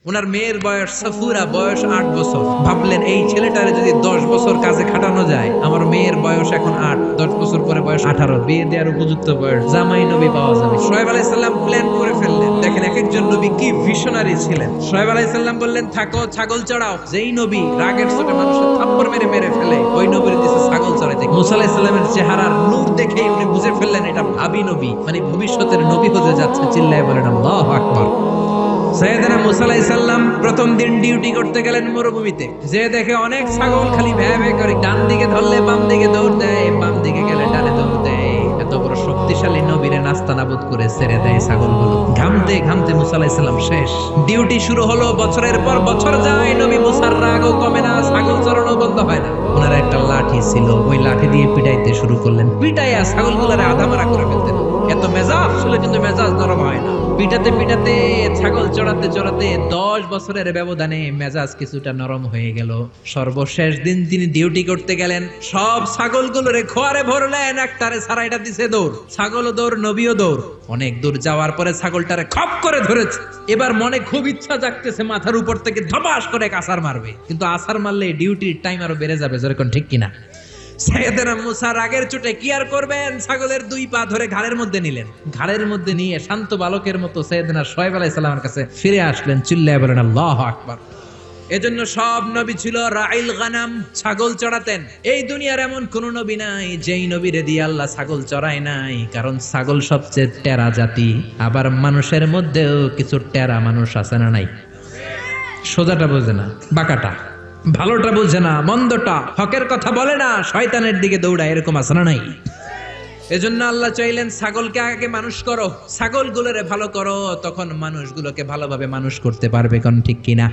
ওনার মেয়ের বয়স সাফুরা, বয়স 8 বছর। ভাবলেন এই ছেলেটারে যদি 10 বছর কাজে খাটানো যায়, আমার মেয়ের বয়স এখন 8, 10 বছর পরে বয়স 18, বিয়ে দেওয়ার উপযুক্ত বয়স, জামাই নবী পাওয়া যাবে। শোয়েব আলাইহিস সালাম প্ল্যান করে ফেললেন। দেখেন এক একজন নবী কি ভিশনারি ছিলেন। শোয়েব আলাইহিস সালাম বললেন থাকো, ছাগল চড়াও। যেই নবী রাগের চোটে মানুষের থাপ্পড় মেরে মেরে ফেলে, ওই নবীর দিছে ছাগল চড়াইতে। মুসা আলাইহিস সালামের চেহারার নূর দেখে উনি বুঝে ফেললেন এটা ভাবী নবী, মানে ভবিষ্যতের নবী হতে যাচ্ছে। চিল্লায়ে বলেন আল্লাহু আকবার। সাইয়েদনা মুসা আলাইহিস সালাম প্রথম দিন ডিউটি করতে গেলেন মরুভূমিতে। যে দেখে অনেক ছাগল খালি ভ্যা ভ্যা করে, ডান দিকে ধরলে বাম দিকে দৌড় দেয়, বাম দিকে গেলে ডানে দৌড় দেয়। এত বড় শক্তিশালী নবীরে নাস্তানাবুদ করে ছেড়ে দেয় ছাগলগুলো। ঘামতে ঘামতে মুসা আলাইহিস সালাম শেষ। ডিউটি শুরু হলো, বছরের পর বছর যায়, নবী মুসার রাগও কমে না, ছাগল চড়ানো বন্ধ হয় না। ওনার একটা লাঠি ছিল, ওই লাঠি দিয়ে পিটাইতে শুরু করলেন। পিটাইয়া ছাগলগুলোরে আধামারা করে ফেলতেন। এত মেজাজ ছিল কিন্তু মেজাজ নরম হয় না। পিটাতে পিটাতে, ছাগল চড়াতে চড়াতে 10 বছরের ব্যবধানে মেজাজ কিছুটা নরম হয়ে গেল। সর্বশেষ দিন তিনি ডিউটি করতে গেলেন। সব ছাগলগুলোরে খোয়ারে ভরলেন, একটারে ছাড়াইটা দিছে দৌড়। ছাগলও দৌড়, নবীও দৌড়। অনেক দূর যাওয়ার পরে ছাগলটারে খপ করে ধরেছে। এবার মনে খুব ইচ্ছা জাগতেছে মাথার উপর থেকে ধপাস করে কাসার মারবে, কিন্তু আসার মারলে ডিউটির টাইম আরো বেড়ে যাবে। যেরকম ঠিক কিনা? সাইয়েদনা মুসা রাগের চোটে কি আর করবেন, ছাগলের 2 পা ধরে ঘাড়ের মধ্যে নিলেন। ঘাড়ের মধ্যে নিয়ে শান্ত বালকের মতো সাইয়েদনা শোয়েব আলাইহিস সালামের কাছে ফিরে আসলেন। চিল্লায়ে বলেন আল্লাহু আকবার। এজন্য সব নবী ছিল রাইল গানাম, ছাগল চড়াতেন। এই দুনিয়ার এমন কোন নবী নাই যেই নবীরে দিয়ে আল্লাহ ছাগল চড়ায় নাই, কারণ ছাগল সবচেয়ে টেরা জাতি। আবার মানুষের মধ্যেও কিছু টেরা মানুষ আছে না নাই? সোজাটা বোঝে না, বাঁকাটা, ভালোটা বোঝে না, মন্দটা, হকের কথা বলে না, শয়তানের দিকে দৌড়ায়, এরকম আছে না নাই? এজন্য আল্লাহ চাইলেন ছাগলকে আগে মানুষ করো, ছাগলগুলোরে ভালো করো, তখন মানুষগুলোকে ভালোভাবে মানুষ করতে পারবে। কোন ঠিক কিনা?